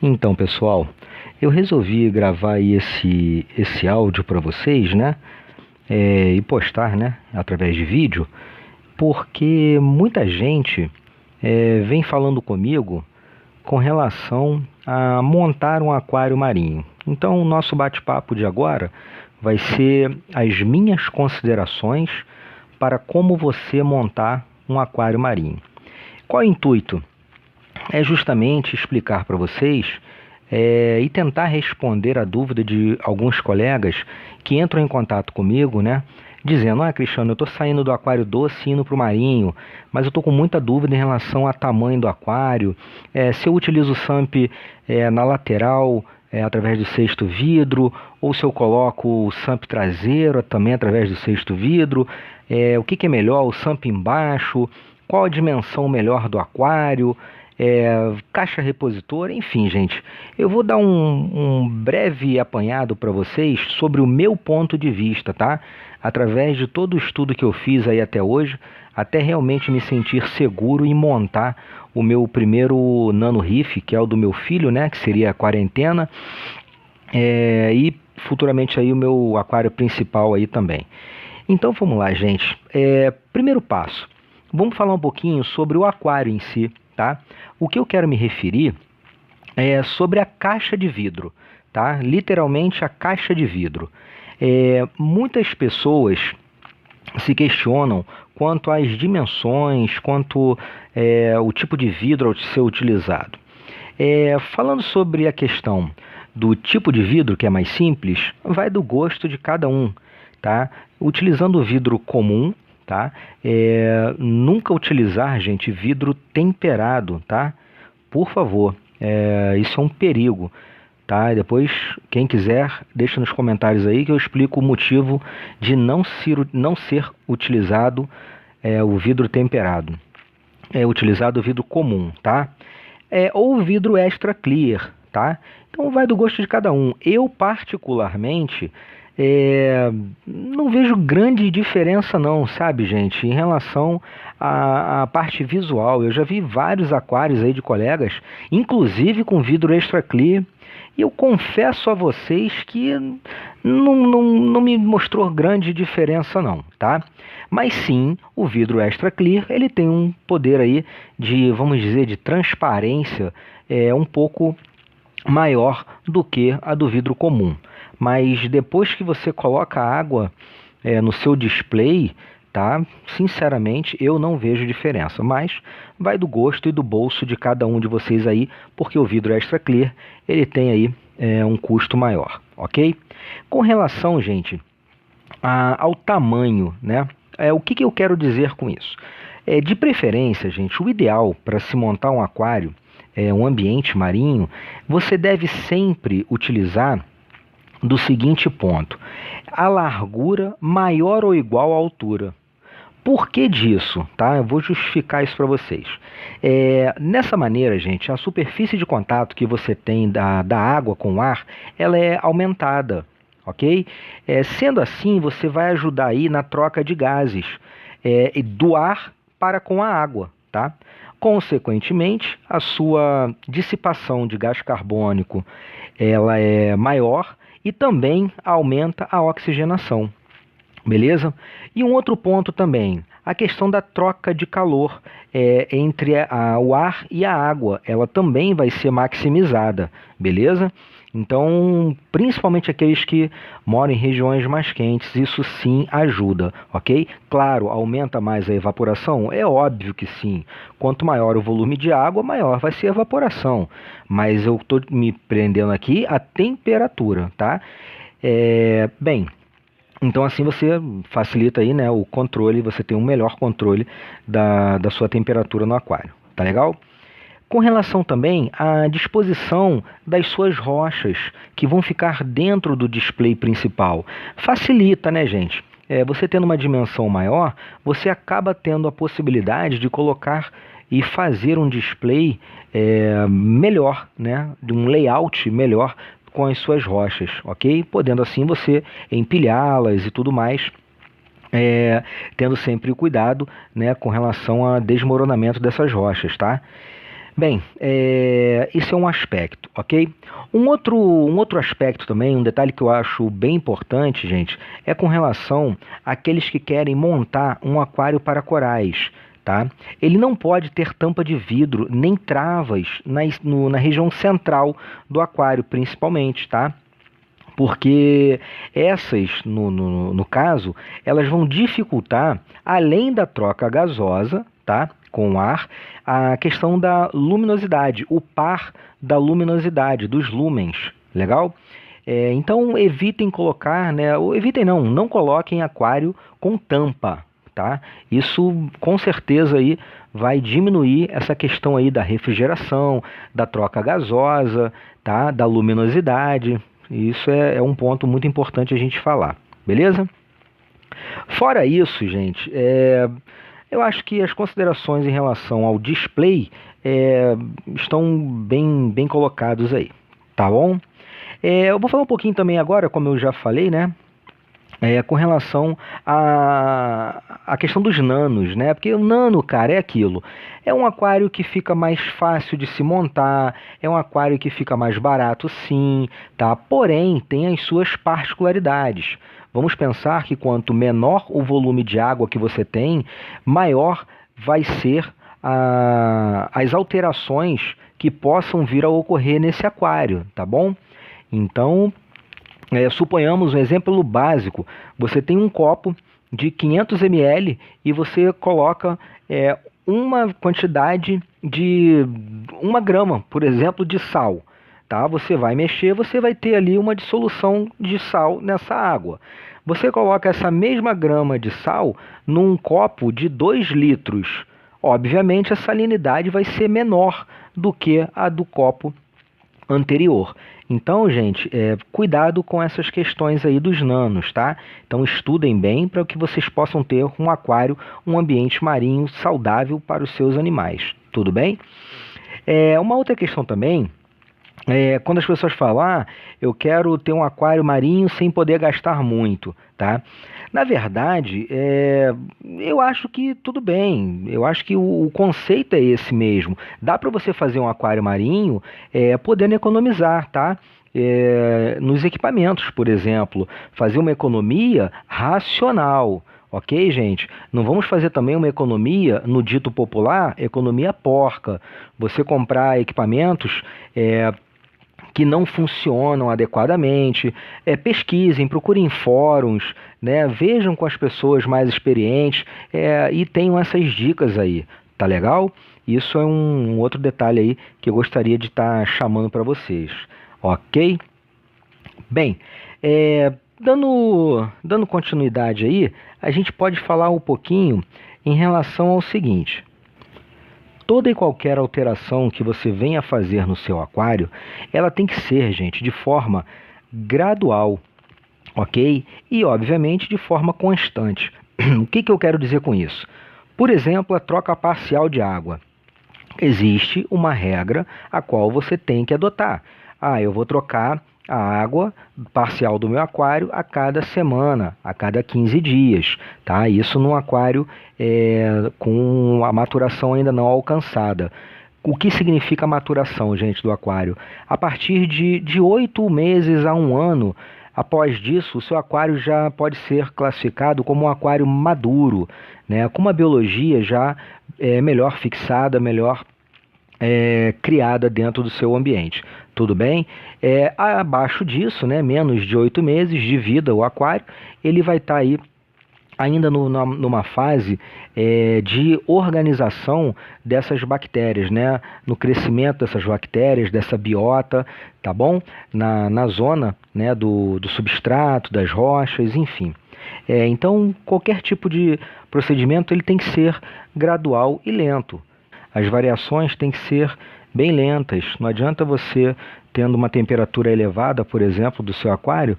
Então, pessoal, eu resolvi gravar aí esse áudio para vocês, né? E postar, né? Através de vídeo, porque muita gente vem falando comigo com relação a montar um aquário marinho. Então, o nosso bate-papo de agora vai ser as minhas considerações para como você montar um aquário marinho. Qual é o intuito? É justamente explicar para vocês e tentar responder a dúvida de alguns colegas que entram em contato comigo, né? Dizendo, Cristiano, eu estou saindo do aquário doce e indo para o marinho, mas eu estou com muita dúvida em relação ao tamanho do aquário, se eu utilizo o SUMP na lateral, através do sexto vidro, ou se eu coloco o SUMP traseiro também através do sexto vidro, o que é melhor, o SUMP embaixo, qual a dimensão melhor do aquário, caixa repositor, enfim, gente. Eu vou dar um breve apanhado para vocês sobre o meu ponto de vista, tá? Através de todo o estudo que eu fiz aí até hoje, até realmente me sentir seguro em montar o meu primeiro Nano Reef, que é o do meu filho, né? Que seria a quarentena, e futuramente aí o meu aquário principal aí também. Então vamos lá, gente. Primeiro passo. Vamos falar um pouquinho sobre o aquário em si, tá? O que eu quero me referir é sobre a caixa de vidro, tá? Literalmente a caixa de vidro. Muitas pessoas se questionam quanto às dimensões, quanto o tipo de vidro a ser utilizado. Falando sobre a questão do tipo de vidro, que é mais simples, vai do gosto de cada um, tá? Utilizando o vidro comum, tá? Nunca utilizar, gente, vidro temperado, tá? Por favor, isso é um perigo, tá? E depois, quem quiser, deixa nos comentários aí que eu explico o motivo de não ser utilizado o vidro temperado. É utilizado o vidro comum, tá? Ou o vidro extra clear, tá? Então vai do gosto de cada um. Eu, particularmente, não vejo grande diferença não, sabe, gente? Em relação à parte visual. Eu já vi vários aquários aí de colegas, inclusive com vidro extra clear, e eu confesso a vocês que não me mostrou grande diferença não, tá? Mas sim, o vidro extra clear, ele tem um poder aí de, vamos dizer, de transparência um pouco maior do que a do vidro comum. Mas depois que você coloca a água no seu display, tá? Sinceramente, eu não vejo diferença. Mas vai do gosto e do bolso de cada um de vocês aí, porque o vidro extra clear, ele tem aí um custo maior, ok? Com relação, gente, ao tamanho, né? O que eu quero dizer com isso? De preferência, gente, o ideal para se montar um aquário, um ambiente marinho, você deve sempre utilizar do seguinte ponto: a largura maior ou igual à altura. Por que disso? Tá? Eu vou justificar isso para vocês. Nessa maneira, gente, a superfície de contato que você tem da água com o ar, ela é aumentada, ok? Sendo assim, você vai ajudar aí na troca de gases do ar para com a água, tá? Consequentemente, a sua dissipação de gás carbônico ela é maior e também aumenta a oxigenação. Beleza? E um outro ponto também, a questão da troca de calor entre o ar e a água, ela também vai ser maximizada, beleza? Então, principalmente aqueles que moram em regiões mais quentes, isso sim ajuda, ok? Claro, aumenta mais a evaporação? É óbvio que sim. Quanto maior o volume de água, maior vai ser a evaporação. Mas eu estou me prendendo aqui a temperatura, tá? Bem, então assim você facilita aí, né, o controle, você tem um melhor controle da sua temperatura no aquário, tá legal? Com relação também à disposição das suas rochas que vão ficar dentro do display principal, facilita, né, gente? Você tendo uma dimensão maior, você acaba tendo a possibilidade de colocar e fazer um display melhor, né, de um layout melhor com as suas rochas, ok? Podendo assim você empilhá-las e tudo mais, tendo sempre o cuidado, né, com relação ao desmoronamento dessas rochas, tá? Bem, isso é um aspecto, ok? Um outro aspecto também, um detalhe que eu acho bem importante, gente, é com relação àqueles que querem montar um aquário para corais, tá? Ele não pode ter tampa de vidro nem travas na região central do aquário, principalmente, tá? Porque essas, no caso, elas vão dificultar, além da troca gasosa, tá, com o ar, a questão da luminosidade, o par da luminosidade, dos lumens, legal? Então evitem colocar, né, ou evitem não coloquem aquário com tampa, tá? Isso com certeza aí vai diminuir essa questão aí da refrigeração, da troca gasosa, tá, da luminosidade. Isso é um ponto muito importante a gente falar, beleza? Fora isso, gente, eu acho que as considerações em relação ao display estão bem colocados aí, tá bom? Eu vou falar um pouquinho também agora, como eu já falei, né? Com relação à questão dos nanos, né? Porque o nano, cara, é aquilo. É um aquário que fica mais fácil de se montar, é um aquário que fica mais barato, sim, tá? Porém, tem as suas particularidades. Vamos pensar que quanto menor o volume de água que você tem, maior vai ser as alterações que possam vir a ocorrer nesse aquário, tá bom? Então, suponhamos um exemplo básico, você tem um copo de 500 ml e você coloca uma quantidade de 1 grama, por exemplo, de sal. Tá? Você vai mexer, você vai ter ali uma dissolução de sal nessa água. Você coloca essa mesma grama de sal num copo de 2 litros. Obviamente a salinidade vai ser menor do que a do copo anterior. Então, gente, cuidado com essas questões aí dos nanos, tá? Então estudem bem para que vocês possam ter um aquário, um ambiente marinho saudável para os seus animais. Tudo bem? Uma outra questão também quando as pessoas falam, eu quero ter um aquário marinho sem poder gastar muito, tá? Na verdade, eu acho que tudo bem. Eu acho que o conceito é esse mesmo. Dá para você fazer um aquário marinho podendo economizar, tá? Nos equipamentos, por exemplo. Fazer uma economia racional. Ok, gente? Não vamos fazer também uma economia, no dito popular, economia porca. Você comprar equipamentos que não funcionam adequadamente, pesquisem, procurem fóruns, né, vejam com as pessoas mais experientes e tenham essas dicas aí, tá legal? Isso é um outro detalhe aí que eu gostaria de estar chamando para vocês, ok? Bem, dando continuidade aí, a gente pode falar um pouquinho em relação ao seguinte. Toda e qualquer alteração que você venha fazer no seu aquário, ela tem que ser, gente, de forma gradual, ok? E, obviamente, de forma constante. O que eu quero dizer com isso? Por exemplo, a troca parcial de água. Existe uma regra a qual você tem que adotar. Eu vou trocar a água parcial do meu aquário a cada semana, a cada 15 dias, tá? Isso num aquário com a maturação ainda não alcançada. O que significa maturação, gente, do aquário? A partir de 8 meses a 1 ano, após disso, o seu aquário já pode ser classificado como um aquário maduro, né? Com uma biologia já melhor fixada, melhor criada dentro do seu ambiente. Tudo bem? Abaixo disso, né, menos de 8 meses de vida, o aquário, ele vai estar aí ainda numa fase de organização dessas bactérias, né? No crescimento dessas bactérias, dessa biota, tá bom? Na zona, né, do substrato, das rochas, enfim. Então, qualquer tipo de procedimento ele tem que ser gradual e lento. As variações têm que ser bem lentas. Não adianta você, tendo uma temperatura elevada, por exemplo, do seu aquário,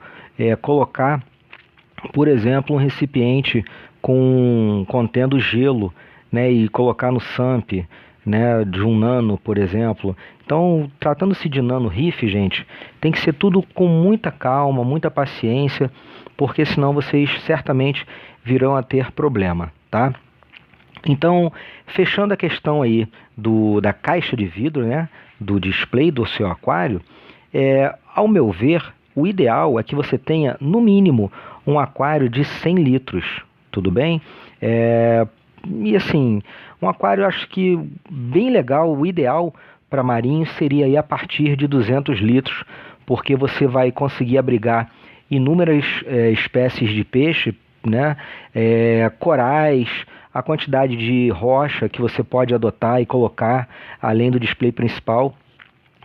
colocar, por exemplo, um recipiente contendo gelo, né, e colocar no SAMP, né, de 1 nano, por exemplo. Então, tratando-se de nano reef, gente, tem que ser tudo com muita calma, muita paciência, porque senão vocês certamente virão a ter problema, tá? Então, fechando a questão aí da caixa de vidro, né, do display do seu aquário, ao meu ver, o ideal é que você tenha, no mínimo, um aquário de 100 litros, tudo bem? É, e assim, um aquário eu acho que bem legal, o ideal para marinho seria aí a partir de 200 litros, porque você vai conseguir abrigar inúmeras espécies de peixe, né? Corais, a quantidade de rocha que você pode adotar e colocar além do display principal.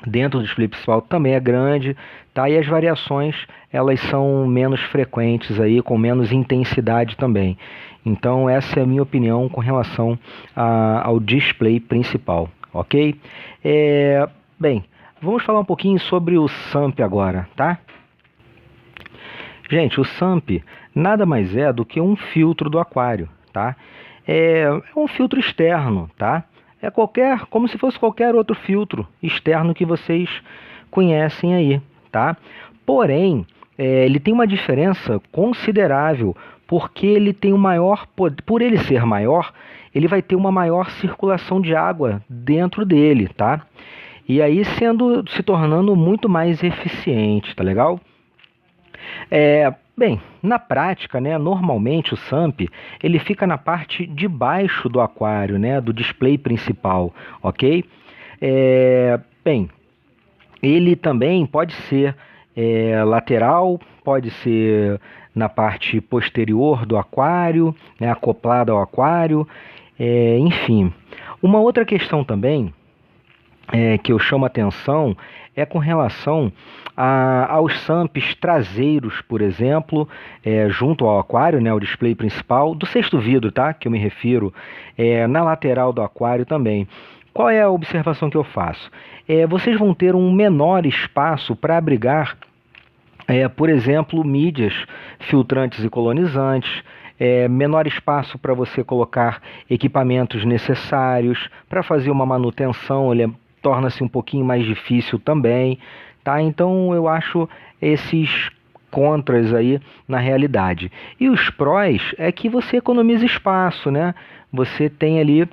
Dentro do display principal também é grande, tá? E as variações elas são menos frequentes aí, com menos intensidade também. Então essa é a minha opinião com relação ao display principal, ok? Bem, vamos falar um pouquinho sobre o SAMP agora, tá? Gente, o SAMP nada mais é do que um filtro do aquário, tá? É um filtro externo, tá? Como se fosse qualquer outro filtro externo que vocês conhecem aí, tá? Porém, ele tem uma diferença considerável, porque ele tem um maior, por ele ser maior, ele vai ter uma maior circulação de água dentro dele, tá? E aí se tornando muito mais eficiente, tá legal? Bem, na prática, né, normalmente o SAMP ele fica na parte de baixo do aquário, né, do display principal, ok? Bem, ele também pode ser lateral, pode ser na parte posterior do aquário, né, acoplado ao aquário, enfim. Uma outra questão também que eu chamo a atenção é com relação aos SAMPs traseiros, por exemplo, junto ao aquário, né, o display principal, do sexto vidro, tá? Que eu me refiro, na lateral do aquário também. Qual é a observação que eu faço? Vocês vão ter um menor espaço para abrigar, por exemplo, mídias filtrantes e colonizantes, menor espaço para você colocar equipamentos necessários para fazer uma manutenção, torna-se um pouquinho mais difícil também, tá? Então eu acho esses contras aí na realidade. E os prós é que você economiza espaço, né? Você tem ali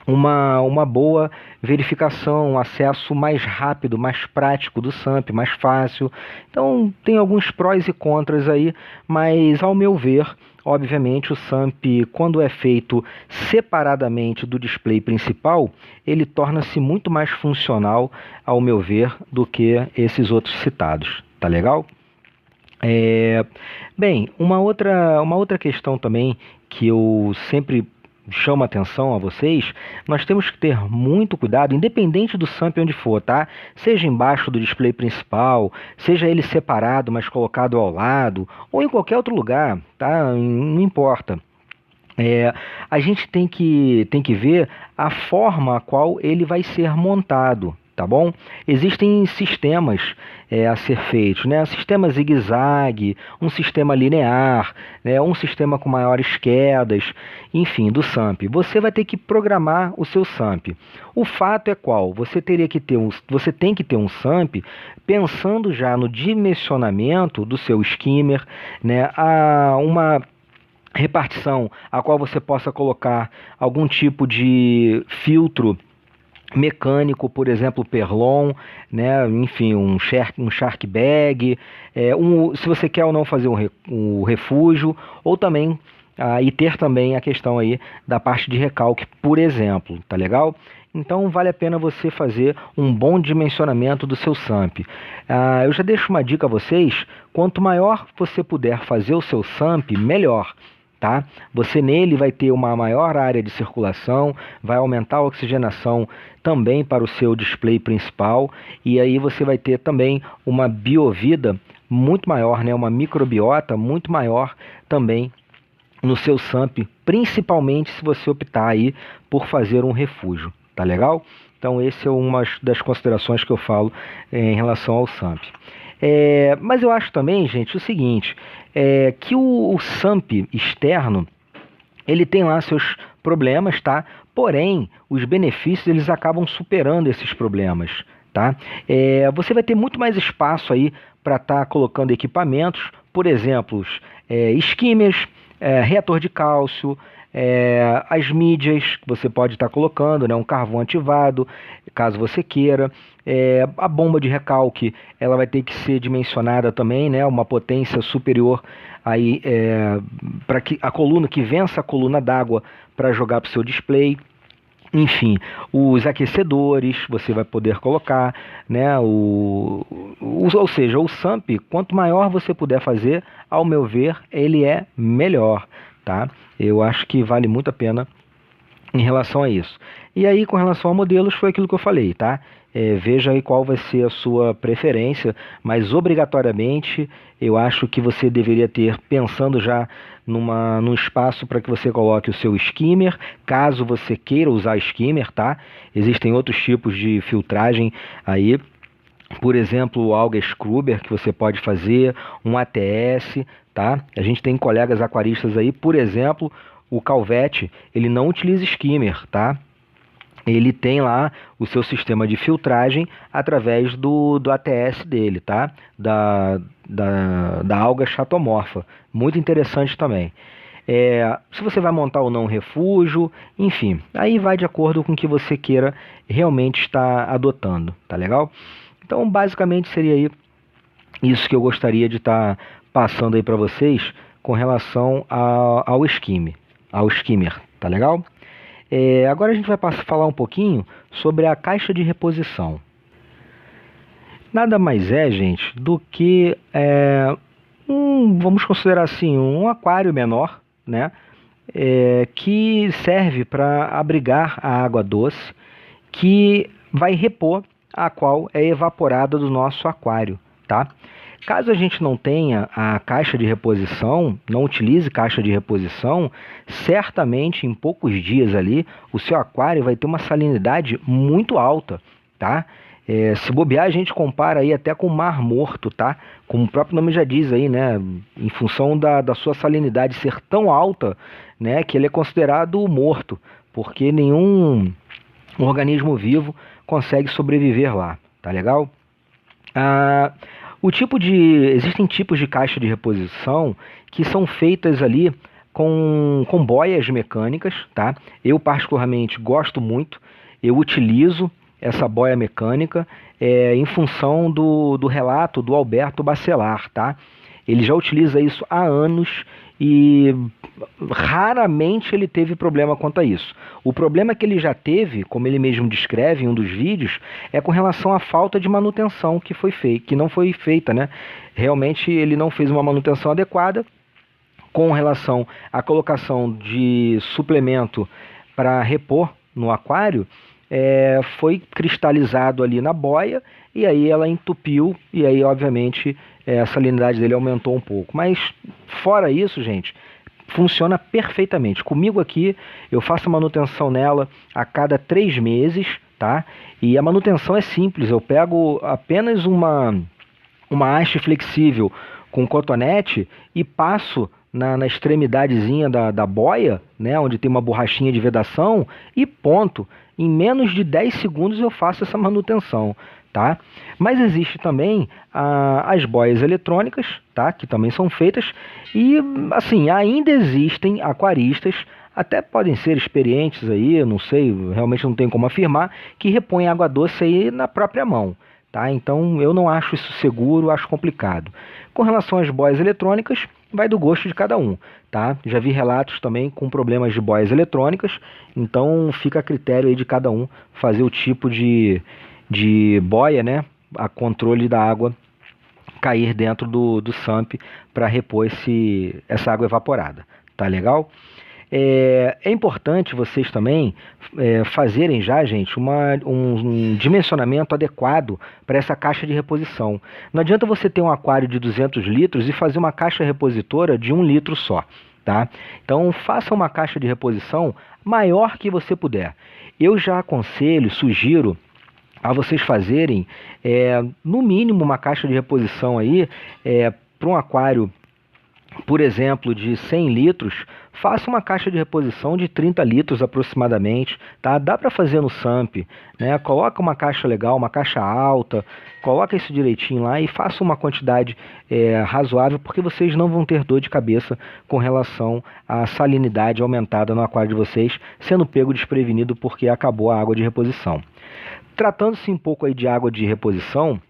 uma boa verificação, um acesso mais rápido, mais prático do SAMP, mais fácil. Então tem alguns prós e contras aí, mas ao meu ver, obviamente o SAMP, quando é feito separadamente do display principal, ele torna-se muito mais funcional, ao meu ver, do que esses outros citados. Tá legal? Bem, uma outra questão também que eu sempre chamo a atenção a vocês, nós temos que ter muito cuidado, independente do SAMP onde for, tá? Seja embaixo do display principal, seja ele separado, mas colocado ao lado, ou em qualquer outro lugar, tá? Não importa. A gente tem que ver a forma a qual ele vai ser montado, tá bom? Existem sistemas a ser feitos, né? Sistema zigue-zague, um sistema linear, né? Um sistema com maiores quedas, enfim, do SAMP. Você vai ter que programar o seu SAMP. O fato é qual? Você tem que ter um SAMP pensando já no dimensionamento do seu skimmer, né? Uma repartição a qual você possa colocar algum tipo de filtro mecânico, por exemplo, Perlon, né? Enfim, um shark bag, se você quer ou não fazer um refúgio, ou também e ter também a questão aí da parte de recalque, por exemplo, tá legal? Então vale a pena você fazer um bom dimensionamento do seu SAMP. Eu já deixo uma dica a vocês, quanto maior você puder fazer o seu SAMP, melhor. Tá? Você nele vai ter uma maior área de circulação, vai aumentar a oxigenação também para o seu display principal, e aí você vai ter também uma biovida muito maior, né? Uma microbiota muito maior também no seu SAMP, principalmente se você optar aí por fazer um refúgio, tá legal? Então esse é uma das considerações que eu falo em relação ao SAMP. Mas eu acho também, gente, o seguinte, que o SAMP externo, ele tem lá seus problemas, tá? Porém, os benefícios eles acabam superando esses problemas, tá? Você vai ter muito mais espaço aí para estar colocando equipamentos, por exemplo, skimmers, reator de cálcio, as mídias que você pode estar colocando, né? Um carvão ativado, caso você queira. A bomba de recalque, ela vai ter que ser dimensionada também, né? Uma potência superior aí, para que a coluna, que vença a coluna d'água para jogar para o seu display. Enfim, os aquecedores você vai poder colocar, né? Ou seja, o SAMP, quanto maior você puder fazer, ao meu ver, ele é melhor, tá? Eu acho que vale muito a pena em relação a isso. E aí, com relação a modelos, foi aquilo que eu falei, tá? Veja aí qual vai ser a sua preferência, mas obrigatoriamente eu acho que você deveria ter, pensando já num espaço para que você coloque o seu skimmer, caso você queira usar skimmer, tá? Existem outros tipos de filtragem aí, por exemplo, o Alga Scrubber, que você pode fazer, um ATS, tá? A gente tem colegas aquaristas aí, por exemplo, o Calvete, ele não utiliza skimmer, tá? Ele tem lá o seu sistema de filtragem através do ATS dele, tá? Da alga chatomorfa. Muito interessante também. Se você vai montar ou não um refúgio, enfim, aí vai de acordo com o que você queira realmente estar adotando, tá legal? Então, basicamente seria aí isso que eu gostaria de estar passando aí para vocês com relação ao skimmer, tá legal? Agora a gente vai falar um pouquinho sobre a caixa de reposição. Nada mais é, gente, do que vamos considerar assim, um aquário menor, né? Que serve para abrigar a água doce que vai repor a qual é evaporada do nosso aquário, tá? Caso a gente não tenha a caixa de reposição, não utilize caixa de reposição, certamente em poucos dias ali o seu aquário vai ter uma salinidade muito alta, tá? Se bobear, a gente compara aí até com o Mar Morto, tá? Como o próprio nome já diz aí, né? Em função da sua salinidade ser tão alta, né? Que ele é considerado morto, porque nenhum organismo vivo consegue sobreviver lá, tá legal? Existem tipos de caixa de reposição que são feitas ali com boias mecânicas, tá? Eu particularmente gosto muito, eu utilizo essa boia mecânica em função do relato do Alberto Bacelar, tá? Ele já utiliza isso há anos e raramente ele teve problema quanto a isso. O problema que ele já teve, como ele mesmo descreve em um dos vídeos, é com relação à falta de manutenção que não foi feita, né? Realmente ele não fez uma manutenção adequada com relação à colocação de suplemento para repor no aquário. Foi cristalizado ali na boia e aí ela entupiu e aí obviamente a salinidade dele aumentou um pouco. Mas fora isso, gente, funciona perfeitamente. Comigo aqui, eu faço a manutenção nela a cada 3 meses, tá? E a manutenção é simples, eu pego apenas uma haste flexível com cotonete e passo na extremidadezinha da boia, né, onde tem uma borrachinha de vedação, e ponto. Em menos de 10 segundos eu faço essa manutenção, tá? Mas existe também as boias eletrônicas, tá? Que também são feitas e, assim, ainda existem aquaristas, até podem ser experientes aí, eu não sei, realmente não tenho como afirmar, que repõem água doce aí na própria mão, tá? Então eu não acho isso seguro, acho complicado. Com relação às boias eletrônicas, vai do gosto de cada um, tá? Já vi relatos também com problemas de boias eletrônicas, então fica a critério aí de cada um fazer o tipo de boia, né? A controle da água cair dentro do SAMP para repor essa água evaporada, tá legal? É importante vocês também fazerem já, gente, um dimensionamento adequado para essa caixa de reposição. Não adianta você ter um aquário de 200 litros e fazer uma caixa repositora de 1 litro só, tá? Então faça uma caixa de reposição maior que você puder. Eu já aconselho, sugiro a vocês fazerem no mínimo uma caixa de reposição aí para um aquário por exemplo, de 100 litros, faça uma caixa de reposição de 30 litros aproximadamente, tá? Dá para fazer no SAMP, né? Coloca uma caixa legal, uma caixa alta, coloca isso direitinho lá e faça uma quantidade razoável, porque vocês não vão ter dor de cabeça com relação à salinidade aumentada no aquário de vocês, sendo pego desprevenido porque acabou a água de reposição. Tratando-se um pouco aí de água de reposição,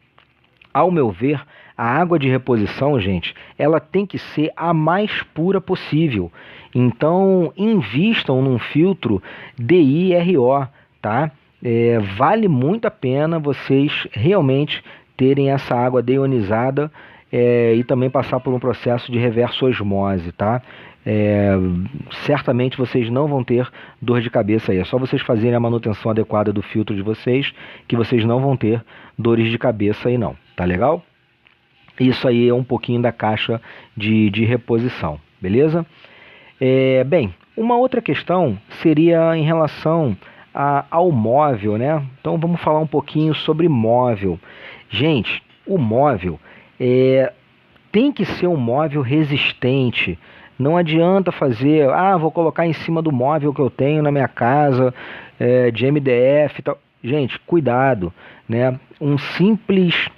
ao meu ver, a água de reposição, gente, ela tem que ser a mais pura possível. Então, invistam num filtro DIRO, tá? Vale muito a pena vocês realmente terem essa água deionizada e também passar por um processo de reverso osmose, tá? Certamente vocês não vão ter dor de cabeça aí. É só vocês fazerem a manutenção adequada do filtro de vocês que vocês não vão ter dores de cabeça aí não, tá legal? Isso aí é um pouquinho da caixa de reposição, beleza? Bem, uma outra questão seria em relação ao móvel, né? Então vamos falar um pouquinho sobre móvel. Gente, o móvel tem que ser um móvel resistente. Não adianta fazer, vou colocar em cima do móvel que eu tenho na minha casa, de MDF e tal. Gente, cuidado, né? Um simples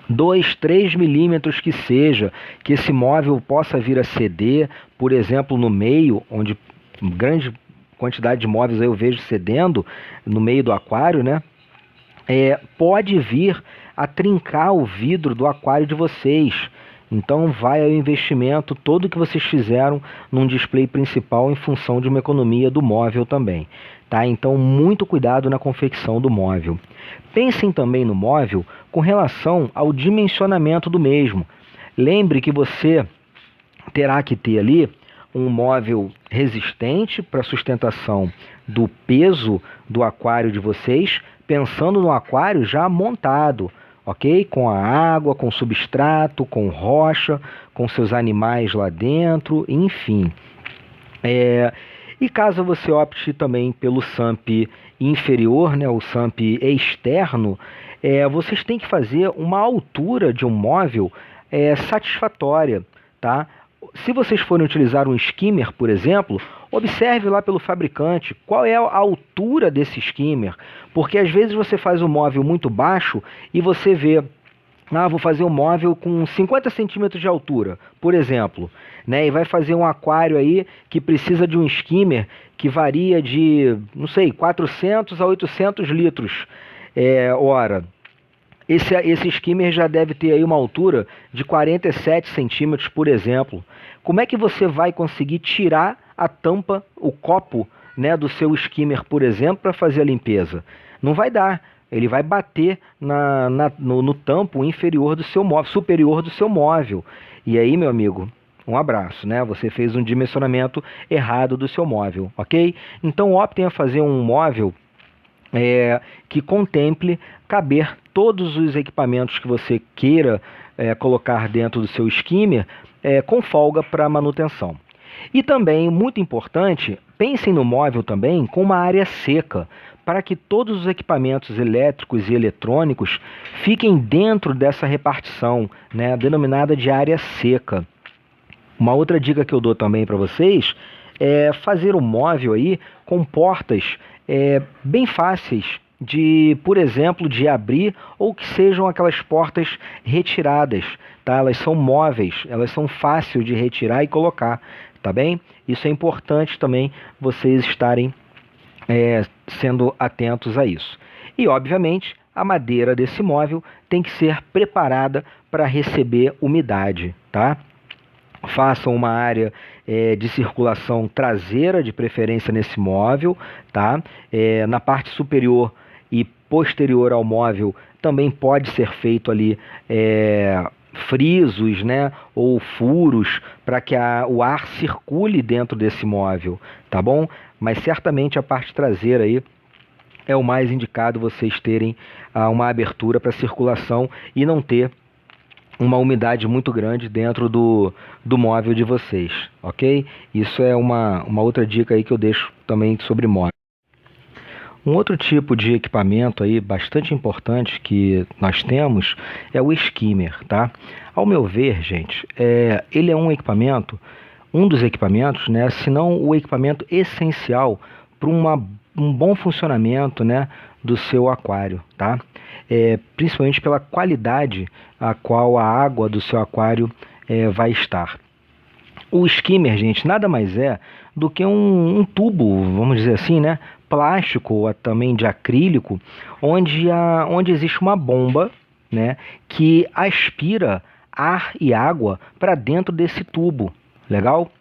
2, 3 milímetros que seja, que esse móvel possa vir a ceder, por exemplo, no meio, onde grande quantidade de móveis eu vejo cedendo, no meio do aquário, né? Pode vir a trincar o vidro do aquário de vocês. Então vai ao investimento todo que vocês fizeram num display principal em função de uma economia do móvel também, tá? Então muito cuidado na confecção do móvel. Pensem também no móvel com relação ao dimensionamento do mesmo. Lembre que você terá que ter ali um móvel resistente para sustentação do peso do aquário de vocês, pensando no aquário já montado, ok? Com a água, com substrato, com rocha, com seus animais lá dentro, enfim. E caso você opte também pelo SAMP inferior, né, o SAMP externo, vocês têm que fazer uma altura de um móvel satisfatória, tá? Se vocês forem utilizar um skimmer, por exemplo, observe lá pelo fabricante qual é a altura desse skimmer, porque às vezes você faz um móvel muito baixo e você vê, vou fazer um móvel com 50 centímetros de altura, por exemplo, né? E vai fazer um aquário aí que precisa de um skimmer que varia de, não sei, 400 a 800 litros hora. Esse skimmer já deve ter aí uma altura de 47 centímetros, por exemplo. Como é que você vai conseguir tirar a tampa, o copo, né, do seu skimmer, por exemplo, para fazer a limpeza? Não vai dar. Ele vai bater no tampo inferior do seu móvel, superior do seu móvel. E aí, meu amigo, um abraço, né? Você fez um dimensionamento errado do seu móvel, ok? Então optem a fazer um móvel que contemple caber todos os equipamentos que você queira colocar dentro do seu skimmer com folga para manutenção. E também, muito importante, pensem no móvel também com uma área seca, para que todos os equipamentos elétricos e eletrônicos fiquem dentro dessa repartição, né, denominada de área seca. Uma outra dica que eu dou também para vocês é fazer um móvel aí com portas bem fáceis de, por exemplo, de abrir, ou que sejam aquelas portas retiradas, tá? Elas são móveis, elas são fáceis de retirar e colocar, tá bem? Isso é importante também vocês estarem sendo atentos a isso. E, obviamente, a madeira desse móvel tem que ser preparada para receber umidade, tá? Façam uma área de circulação traseira, de preferência nesse móvel, tá? Na parte superior e posterior ao móvel também pode ser feito ali frisos, né? Ou furos para que o ar circule dentro desse móvel, tá bom? Mas certamente a parte traseira aí é o mais indicado vocês terem uma abertura para circulação e não ter uma umidade muito grande dentro do móvel de vocês, ok? Isso é uma outra dica aí que eu deixo também sobre móvel. Um outro tipo de equipamento aí bastante importante que nós temos é o skimmer, tá? Ao meu ver, gente, ele é um dos equipamentos, né, se não o equipamento essencial para um bom funcionamento, né, do seu aquário, tá? Principalmente pela qualidade a qual a água do seu aquário vai estar. O skimmer, gente, nada mais é do que um tubo, vamos dizer assim, né, plástico ou também de acrílico, onde existe uma bomba, né, que aspira ar e água para dentro desse tubo, legal?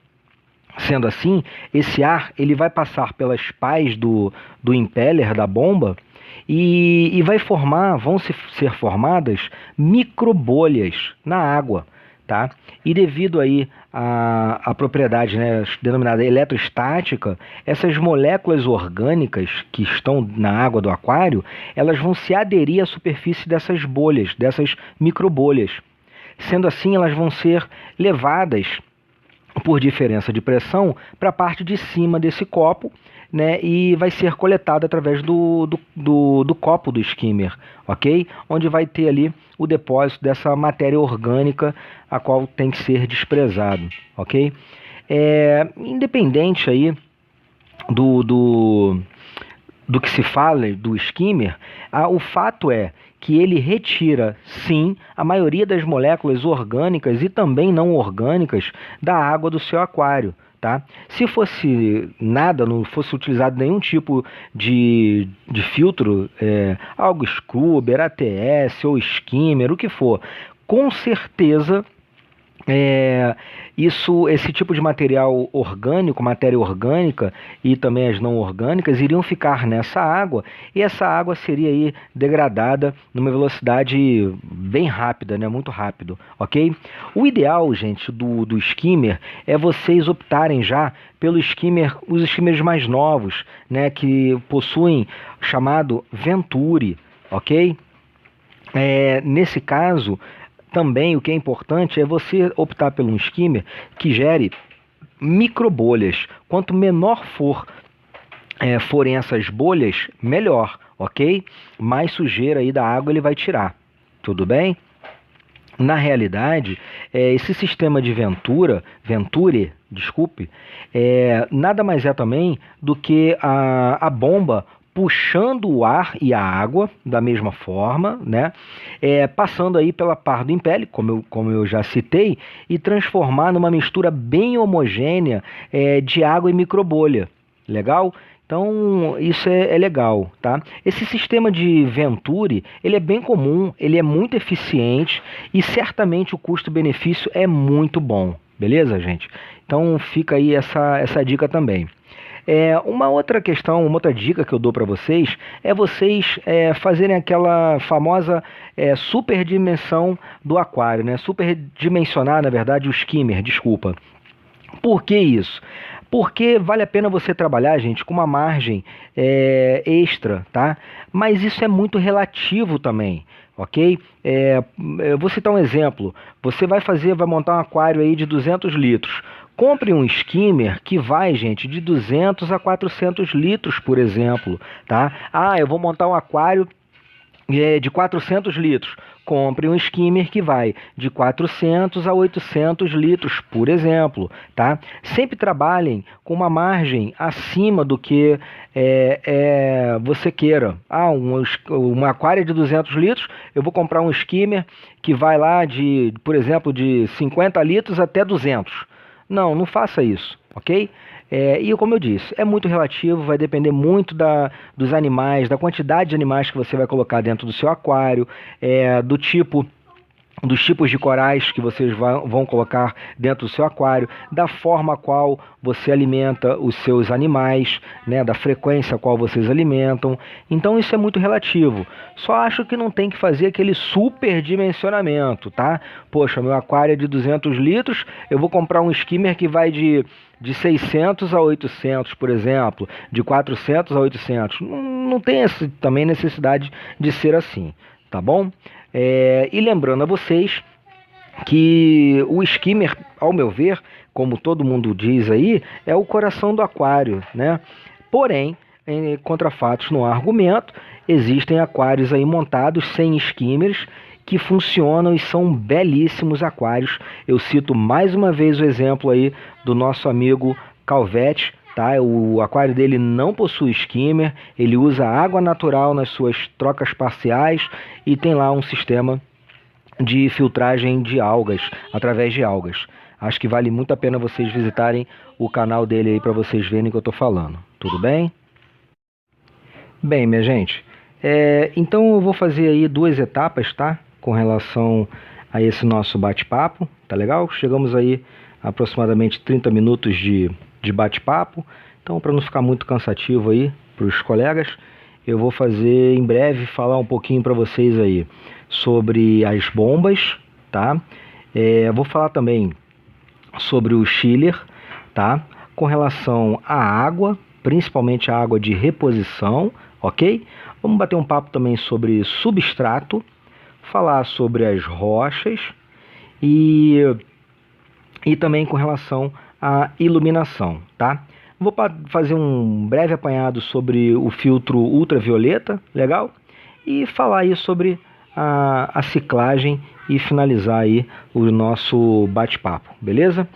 Sendo assim, esse ar ele vai passar pelas pás do impeller da bomba e vão ser formadas microbolhas na água, tá? E devido aí à propriedade, né, denominada eletrostática, essas moléculas orgânicas que estão na água do aquário, elas vão se aderir à superfície dessas bolhas, dessas microbolhas. Sendo assim, elas vão ser levadas por diferença de pressão para a parte de cima desse copo, né, e vai ser coletado através do copo do skimmer, ok? Onde vai ter ali o depósito dessa matéria orgânica a qual tem que ser desprezado, ok? Independente aí do que se fala do skimmer, o fato é que ele retira, sim, a maioria das moléculas orgânicas e também não orgânicas da água do seu aquário, tá? Se fosse nada, não fosse utilizado nenhum tipo de filtro, algo scrubber, ATS ou skimmer, o que for, com certeza esse tipo de material orgânico, matéria orgânica e também as não orgânicas iriam ficar nessa água e essa água seria aí degradada numa velocidade bem rápida, né? Muito rápido, ok? O ideal, gente, do skimmer é vocês optarem já pelo skimmer, os skimmers mais novos, né? Que possuem chamado Venturi, ok? Nesse caso, também o que é importante é você optar por um skimmer que gere microbolhas. Quanto menor forem essas bolhas, melhor, ok? Mais sujeira aí da água ele vai tirar, tudo bem? Na realidade, esse sistema de Venturi, desculpe, nada mais é também do que a bomba puxando o ar e a água da mesma forma, né? Passando aí pela par do impele, como eu já citei, e transformar numa mistura bem homogênea de água e microbolha. Legal? Então, isso é legal, tá? Esse sistema de Venturi, ele é bem comum, ele é muito eficiente e certamente o custo-benefício é muito bom, beleza, gente? Então, fica aí essa dica também. Uma outra questão, uma outra dica que eu dou para vocês é vocês fazerem aquela famosa superdimensão do aquário, né? Superdimensionar, na verdade, o skimmer, desculpa. Por que isso? Porque vale a pena você trabalhar, gente, com uma margem extra, tá? Mas isso é muito relativo também, ok? Eu vou citar um exemplo. Você vai montar um aquário aí de 200 litros. Compre um skimmer que vai, gente, de 200 a 400 litros, por exemplo, tá? Eu vou montar um aquário de 400 litros. Compre um skimmer que vai de 400 a 800 litros, por exemplo, tá? Sempre trabalhem com uma margem acima do que você queira. Um aquário de 200 litros, eu vou comprar um skimmer que vai lá por exemplo, de 50 litros até 200. Não faça isso, ok? E como eu disse, é muito relativo, vai depender muito dos animais, da quantidade de animais que você vai colocar dentro do seu aquário, dos tipos de corais que vocês vão colocar dentro do seu aquário, da forma a qual você alimenta os seus animais, né, da frequência a qual vocês alimentam. Então isso é muito relativo. Só acho que não tem que fazer aquele superdimensionamento, tá? Poxa, meu aquário é de 200 litros, eu vou comprar um skimmer que vai de 600 a 800, por exemplo, de 400 a 800. Não tem também necessidade de ser assim, tá bom? E lembrando a vocês que o skimmer, ao meu ver, como todo mundo diz aí, é o coração do aquário, né? Porém, contra fatos no argumento. Existem aquários aí montados sem skimmers que funcionam e são belíssimos aquários. Eu cito mais uma vez o exemplo aí do nosso amigo Calvete, tá? O aquário dele não possui skimmer, ele usa água natural nas suas trocas parciais e tem lá um sistema de filtragem de algas, através de algas. Acho que vale muito a pena vocês visitarem o canal dele aí para vocês verem o que eu estou falando. Tudo bem? Bem, minha gente, então eu vou fazer aí 2 etapas, tá? Com relação a esse nosso bate-papo, tá legal? Chegamos aí a aproximadamente 30 minutos de bate-papo. Então, para não ficar muito cansativo aí para os colegas, eu vou fazer em breve, falar um pouquinho para vocês aí sobre as bombas, tá? Vou falar também sobre o chiller, tá? Com relação à água, principalmente a água de reposição, ok? Vamos bater um papo também sobre substrato, falar sobre as rochas e também com relação à iluminação, tá? Vou fazer um breve apanhado sobre o filtro ultravioleta, legal? E falar aí sobre a ciclagem e finalizar aí o nosso bate-papo, beleza?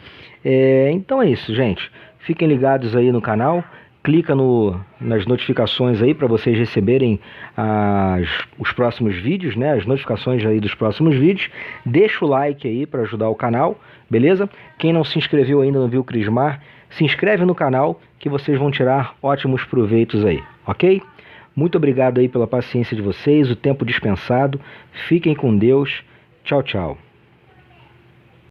Então é isso, gente. Fiquem ligados aí no canal. Clica nas notificações aí para vocês receberem os próximos vídeos, né? As notificações aí dos próximos vídeos. Deixa o like aí para ajudar o canal, beleza? Quem não se inscreveu ainda no Vilcrismar, se inscreve no canal que vocês vão tirar ótimos proveitos aí, ok? Muito obrigado aí pela paciência de vocês, o tempo dispensado. Fiquem com Deus. Tchau, tchau.